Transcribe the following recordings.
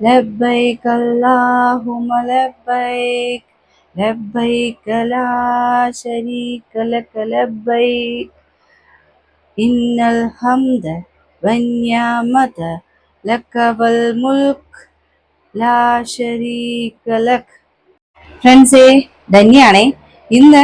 ലബ്ബൈക അല്ലാഹുമ്മ ലബ്ബൈക ലബ്ബൈക ലാ ശരീക ലക ലബ്ബൈക ഇന്നൽ ഹംദ വന്നിഅമത ലക വൽ മുൽക്ക് ലാ ശരീക ലക. ഫ്രണ്ട്സേ, ധന്യാണേ. ഇന്ന്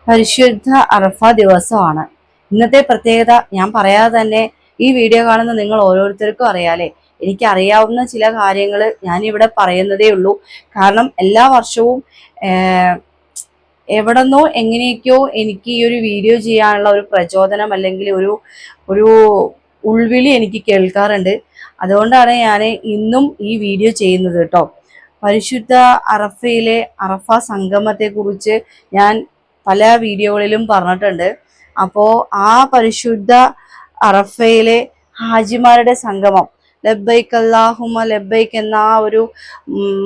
പരിശുദ്ധ അറഫ ദിവസമാണ്. ഇന്നത്തെ പ്രത്യേകത ഞാൻ പറയാതെ തന്നെ ഈ വീഡിയോ കാണുന്ന നിങ്ങൾ ഓരോരുത്തർക്കും അറിയാലേ. എനിക്കറിയാവുന്ന ചില കാര്യങ്ങൾ ഞാനിവിടെ പറയുന്നതേ ഉള്ളൂ. കാരണം എല്ലാ വർഷവും എവിടെന്നോ എങ്ങനെയൊക്കെയോ എനിക്ക് ഈ ഒരു വീഡിയോ ചെയ്യാനുള്ള ഒരു പ്രചോദനം അല്ലെങ്കിൽ ഒരു ഒരു ഉൾവിളി എനിക്ക് കേൾക്കാറുണ്ട്. അതുകൊണ്ടാണ് ഞാൻ ഇന്നും ഈ വീഡിയോ ചെയ്യുന്നത് കേട്ടോ. പരിശുദ്ധ അറഫയിലെ അറഫ സംഗമത്തെക്കുറിച്ച് ഞാൻ പല വീഡിയോകളിലും പറഞ്ഞിട്ടുണ്ട്. അപ്പോൾ ആ പരിശുദ്ധ അറഫയിലെ ഹാജിമാരുടെ സംഗമം, ലബ്ബൈക്ക് അല്ലാഹുമ്മ ലബ്ബൈക്ക് എന്ന ആ ഒരു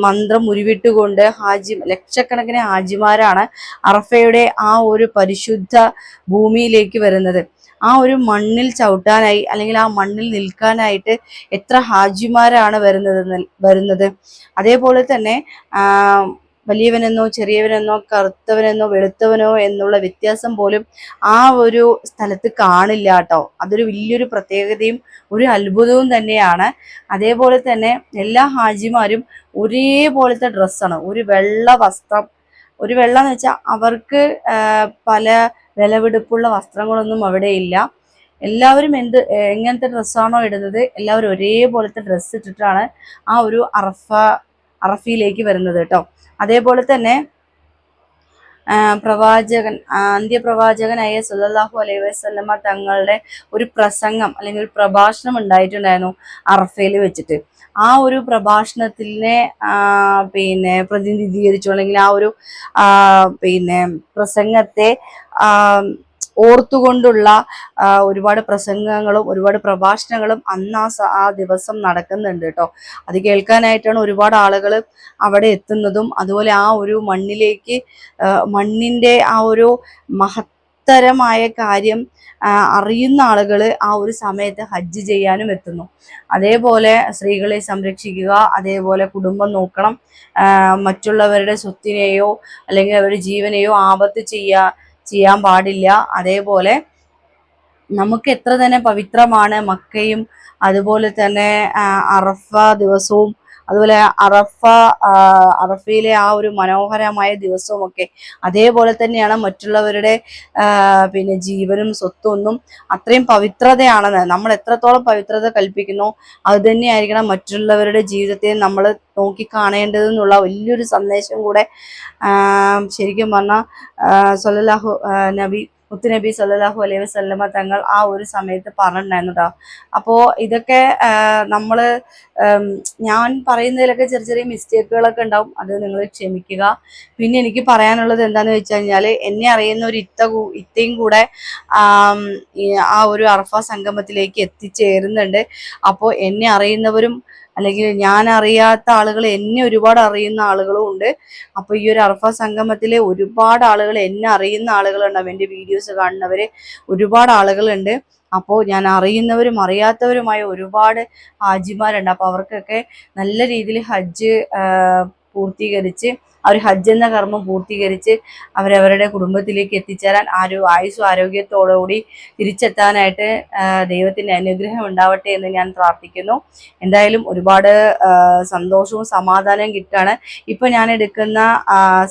മന്ത്രം ഉരുവിട്ടുകൊണ്ട് ലക്ഷക്കണക്കിന് ഹാജിമാരാണ് അറഫയുടെ ആ ഒരു പരിശുദ്ധ ഭൂമിയിലേക്ക് വരുന്നത്. ആ ഒരു മണ്ണിൽ ചവിട്ടാനായി അല്ലെങ്കിൽ ആ മണ്ണിൽ നിൽക്കാനായിട്ട് എത്ര ഹാജിമാരാണ് വരുന്നത്. അതേപോലെ തന്നെ വലിയവനെന്നോ ചെറിയവനെന്നോ കറുത്തവനെന്നോ വെളുത്തവനോ എന്നുള്ള വ്യത്യാസം പോലും ആ ഒരു സ്ഥലത്ത് കാണില്ല കേട്ടോ. അതൊരു വലിയൊരു പ്രത്യേകതയും ഒരു അത്ഭുതവും തന്നെയാണ്. അതേപോലെ തന്നെ എല്ലാ ഹാജിമാരും ഒരേപോലത്തെ ഡ്രസ്സാണ്, ഒരു വെള്ള വസ്ത്രം. ഒരു വെള്ള എന്ന് വെച്ചാൽ അവർക്ക് പല വിലപിടിപ്പുള്ള വസ്ത്രങ്ങളൊന്നും അവിടെ ഇല്ല. എല്ലാവരും എങ്ങനത്തെ ഡ്രസ്സാണോ ഇടുന്നത്, എല്ലാവരും ഒരേപോലത്തെ ഡ്രസ്സ് ഇട്ടിട്ടാണ് ആ ഒരു അറഫയിലേക്ക് വരുന്നത് കേട്ടോ. അതേപോലെ തന്നെ അന്ത്യപ്രവാചകനായ സല്ലല്ലാഹു അലൈഹി വസല്ലമ തങ്ങളുടെ ഒരു പ്രസംഗം അല്ലെങ്കിൽ ഒരു പ്രഭാഷണം ഉണ്ടായിട്ടുണ്ടായിരുന്നു അറഫയിൽ വെച്ചിട്ട്. ആ ഒരു പ്രഭാഷണത്തിനെ പ്രതിനിധീകരിച്ചു അല്ലെങ്കിൽ ആ ഒരു പ്രസംഗത്തെ ഓർത്തുകൊണ്ടുള്ള ഒരുപാട് പ്രസംഗങ്ങളും ഒരുപാട് പ്രഭാഷണങ്ങളും അന്ന് ആ ദിവസം നടക്കുന്നുണ്ട് കേട്ടോ. അത് കേൾക്കാനായിട്ടാണ് ഒരുപാട് ആളുകൾ അവിടെ എത്തുന്നതും. അതുപോലെ ആ ഒരു മണ്ണിന്റെ ആ ഒരു മഹത്തരമായ കാര്യം അറിയുന്ന ആളുകൾ ആ ഒരു സമയത്ത് ഹജ്ജ് ചെയ്യാനും എത്തുന്നു. അതേപോലെ സ്ത്രീകളെ സംരക്ഷിക്കുക, അതേപോലെ കുടുംബം നോക്കണം, മറ്റുള്ളവരുടെ സ്വത്തിനെയോ അല്ലെങ്കിൽ അവരുടെ ജീവനെയോ ആപത്ത് ചെയ്യാൻ പാടില്ല. അതേപോലെ നമുക്ക് എത്ര തന്നെ പവിത്രമാണ് മക്കയും അതുപോലെ തന്നെ അറഫ ദിവസവും, അതുപോലെ അറഫയിലെ ആ ഒരു മനോഹരമായ ദിവസവും ഒക്കെ അതേപോലെ തന്നെയാണ് മറ്റുള്ളവരുടെ ജീവനും സ്വത്തും ഒന്നും അത്രയും പവിത്രതയാണെന്ന് നമ്മൾ എത്രത്തോളം പവിത്രത കൽപ്പിക്കുന്നു അത് തന്നെയായിരിക്കണം മറ്റുള്ളവരുടെ ജീവിതത്തെ നമ്മൾ നോക്കി കാണേണ്ടതെന്നുള്ള വലിയൊരു സന്ദേശം കൂടെ ശരിക്കും പറഞ്ഞാൽ മുത്തുനബി സല്ലല്ലാഹു അലൈഹി വസല്ലമ തങ്ങൾ ആ ഒരു സമയത്ത് പറഞ്ഞിട്ടുണ്ടായിരുന്നു കേട്ടോ. അപ്പോൾ ഇതൊക്കെ ഞാൻ പറയുന്നതിലൊക്കെ ചെറിയ ചെറിയ മിസ്റ്റേക്കുകളൊക്കെ ഉണ്ടാവും, അത് നിങ്ങൾ ക്ഷമിക്കുക. പിന്നെ എനിക്ക് പറയാനുള്ളത് എന്താന്ന് വെച്ച് കഴിഞ്ഞാൽ, എന്നെ അറിയുന്ന ഒരു ഇത്തയും കൂടെ ആ ഒരു അറഫ സംഗമത്തിലേക്ക് എത്തിച്ചേരുന്നുണ്ട്. അപ്പോൾ എന്നെ അറിയുന്നവരും അല്ലെങ്കിൽ ഞാൻ അറിയാത്ത ആളുകൾ എന്നെ ഒരുപാട് അറിയുന്ന ആളുകളും ഉണ്ട്. അപ്പോൾ ഈ ഒരു അറഫ സംഗമത്തിലെ ഒരുപാട് ആളുകൾ എന്നെ അറിയുന്ന ആളുകളുണ്ടാവും, എൻ്റെ വീഡിയോസ് കാണുന്നവര് ഒരുപാട് ആളുകളുണ്ട്. അപ്പോൾ ഞാൻ അറിയുന്നവരും അറിയാത്തവരുമായ ഒരുപാട് ഹാജിമാരുണ്ട്. അപ്പോൾ അവർക്കൊക്കെ നല്ല രീതിയിൽ ഹജ്ജ് പൂർത്തീകരിച്ച് അവർ ഹജ്ജ് എന്ന കർമ്മം പൂർത്തീകരിച്ച് അവരവരുടെ കുടുംബത്തിലേക്ക് എത്തിച്ചേരാൻ ആയുസ്സും ആരോഗ്യത്തോടുകൂടി തിരിച്ചെത്താനായിട്ട് ദൈവത്തിൻ്റെ അനുഗ്രഹം ഉണ്ടാവട്ടെ എന്ന് ഞാൻ പ്രാർത്ഥിക്കുന്നു. എന്തായാലും ഒരുപാട് സന്തോഷവും സമാധാനവും കിട്ടുകയാണ്. ഇപ്പം ഞാൻ എടുക്കുന്ന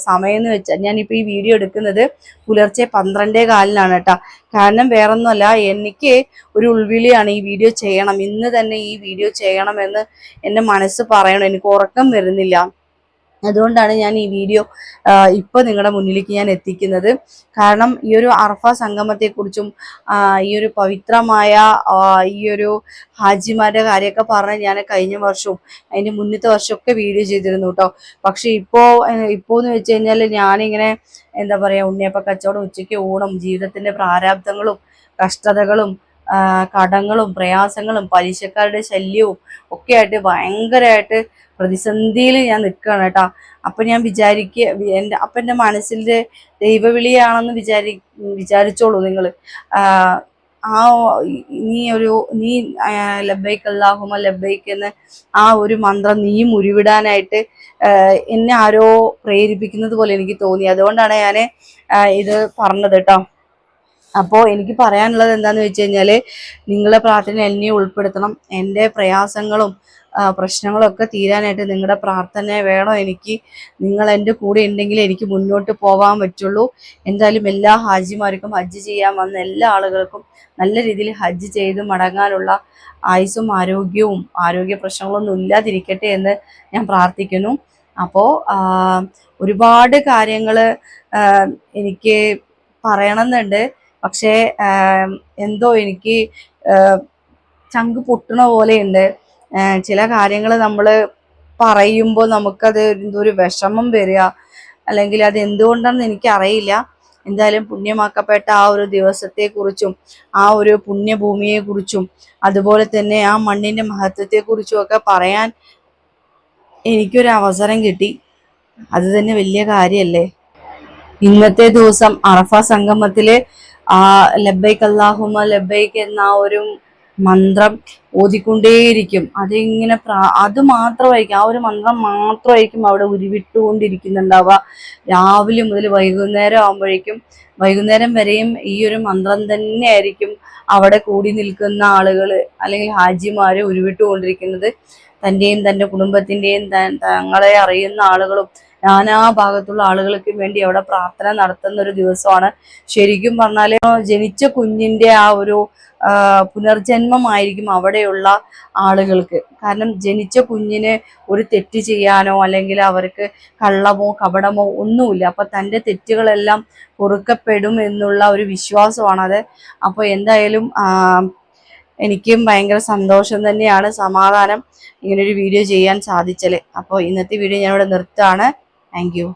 സമയം എന്ന് വെച്ചാൽ, ഞാനിപ്പോൾ ഈ വീഡിയോ എടുക്കുന്നത് പുലർച്ചെ 12:15 കേട്ടോ. കാരണം വേറൊന്നുമല്ല, എനിക്ക് ഒരു ഉൾവിളിയാണ് ഈ വീഡിയോ ചെയ്യണം, ഇന്ന് തന്നെ ഈ വീഡിയോ ചെയ്യണമെന്ന് എൻ്റെ മനസ്സ് പറയണം. എനിക്ക് ഉറക്കം വരുന്നില്ല. അതുകൊണ്ടാണ് ഞാൻ ഈ വീഡിയോ ഇപ്പോൾ നിങ്ങളുടെ മുന്നിലേക്ക് ഞാൻ എത്തിക്കുന്നത്. കാരണം ഈ ഒരു അറഫ സംഗമത്തെക്കുറിച്ചും ഈ ഒരു പവിത്രമായ ഈ ഒരു ഹാജിമാരുടെ കാര്യമൊക്കെ പറഞ്ഞ് ഞാൻ കഴിഞ്ഞ വർഷവും അതിൻ്റെ മുന്നത്തെ വർഷമൊക്കെ വീഡിയോ ചെയ്തിരുന്നു കേട്ടോ. പക്ഷെ ഇപ്പോന്ന് വെച്ച് കഴിഞ്ഞാൽ ഞാനിങ്ങനെ എന്താ പറയുക, ഉണ്ണിയപ്പ കച്ചവടം, ഉച്ചയ്ക്ക് ഊണം, ജീവിതത്തിൻ്റെ പ്രാരാബ്ദങ്ങളും കഷ്ടതകളും കടങ്ങളും പ്രയാസങ്ങളും പലിശക്കാരുടെ ശല്യവും ഒക്കെ ആയിട്ട് ഭയങ്കരമായിട്ട് പ്രതിസന്ധിയിൽ ഞാൻ നിൽക്കുകയാണ് കേട്ടോ. അപ്പം ഞാൻ അപ്പം എൻ്റെ മനസ്സിൻ്റെ ദൈവവിളിയാണെന്ന് വിചാരിച്ചോളൂ നിങ്ങൾ. ആ നീ ലബ്ബൈക്ക് അല്ലാഹുമ്മ ലബ്ബൈക്ക് എന്ന് ആ ഒരു മന്ത്രം നീയും ഉരുവിടാനായിട്ട് എന്നെ ആരോ പ്രേരിപ്പിക്കുന്നത് പോലെ എനിക്ക് തോന്നി. അതുകൊണ്ടാണ് ഞാൻ ഇത് പറഞ്ഞത് കേട്ടോ. അപ്പോൾ എനിക്ക് പറയാനുള്ളത് എന്താന്ന് വെച്ച് കഴിഞ്ഞാൽ, നിങ്ങളെ പ്രാർത്ഥന എന്നെ ഉൾപ്പെടുത്തണം. എൻ്റെ പ്രയാസങ്ങളും പ്രശ്നങ്ങളും ഒക്കെ തീരാനായിട്ട് നിങ്ങളുടെ പ്രാർത്ഥന വേണം എനിക്ക്. നിങ്ങൾ എൻ്റെ കൂടെ ഉണ്ടെങ്കിൽ എനിക്ക് മുന്നോട്ട് പോകാൻ പറ്റുള്ളൂ. എന്തായാലും എല്ലാ ഹാജിമാർക്കും, ഹജ്ജ് ചെയ്യാൻ വന്ന എല്ലാ ആളുകൾക്കും നല്ല രീതിയിൽ ഹജ്ജ് ചെയ്ത് മടങ്ങാനുള്ള ആയുസ്സും ആരോഗ്യവും ആരോഗ്യ പ്രശ്നങ്ങളൊന്നും ഇല്ലാതിരിക്കട്ടെ എന്ന് ഞാൻ പ്രാർത്ഥിക്കുന്നു. അപ്പോൾ ഒരുപാട് കാര്യങ്ങൾ എനിക്ക് പറയണമെന്നുണ്ട്. പക്ഷേ എന്തോ എനിക്ക് ചങ്ക് പൊട്ടണ പോലെയുണ്ട്. ചില കാര്യങ്ങൾ നമ്മൾ പറയുമ്പോൾ നമുക്കത് എന്തോ ഒരു വിഷമം വരിക, അല്ലെങ്കിൽ അത് എന്തുകൊണ്ടാണെന്ന് എനിക്കറിയില്ല. എന്തായാലും പുണ്യമാക്കപ്പെട്ട ആ ഒരു ദിവസത്തെക്കുറിച്ചും ആ ഒരു പുണ്യഭൂമിയെക്കുറിച്ചും അതുപോലെ തന്നെ ആ മണ്ണിൻ്റെ മഹത്വത്തെക്കുറിച്ചും ഒക്കെ പറയാൻ എനിക്കൊരു അവസരം കിട്ടി. അത് തന്നെ വലിയ കാര്യമല്ലേ. ഇന്നത്തെ ദിവസം അറഫ സംഗമത്തില് ആ ലബ്ബൈക്ക് അല്ലാഹുമ്മ ലബ്ബൈക്ക് എന്ന ആ ഒരു മന്ത്രം ഓതിക്കൊണ്ടേയിരിക്കും. അതിങ്ങനെ അത് മാത്രമായിരിക്കും, ആ ഒരു മന്ത്രം മാത്രമായിരിക്കും അവിടെ ഉരുവിട്ടുകൊണ്ടിരിക്കുന്നുണ്ടാവുക. രാവിലെ മുതൽ വൈകുന്നേരം വരെയും ഈ ഒരു മന്ത്രം തന്നെയായിരിക്കും അവിടെ കൂടി നിൽക്കുന്ന ആളുകൾ അല്ലെങ്കിൽ ഹാജിമാരെ ഉരുവിട്ടുകൊണ്ടിരിക്കുന്നത്. തൻ്റെയും തൻ്റെ കുടുംബത്തിൻ്റെയും തങ്ങളെ അറിയുന്ന ആളുകളും നാനാ ഭാഗത്തുള്ള ആളുകൾക്ക് വേണ്ടി അവിടെ പ്രാർത്ഥന നടത്തുന്ന ഒരു ദിവസമാണ്. ശരിക്കും പറഞ്ഞാൽ ജനിച്ച കുഞ്ഞിൻ്റെ ആ ഒരു പുനർജന്മമായിരിക്കും അവിടെയുള്ള ആളുകൾക്ക്. കാരണം ജനിച്ച കുഞ്ഞിന് ഒരു തെറ്റ് ചെയ്യാനോ അല്ലെങ്കിൽ അവർക്ക് കള്ളമോ കപടമോ ഒന്നുമില്ല. അപ്പൊ തൻ്റെ തെറ്റുകളെല്ലാം പൊറുക്കപ്പെടും എന്നുള്ള ഒരു വിശ്വാസമാണത്. അപ്പോൾ എന്തായാലും എനിക്കും ഭയങ്കര സന്തോഷം തന്നെയാണ്, സമാധാനം ഇങ്ങനൊരു വീഡിയോ ചെയ്യാൻ സാധിച്ചത്. അപ്പോൾ ഇന്നത്തെ വീഡിയോ ഞാനിവിടെ നിർത്തുകയാണ്. Thank you.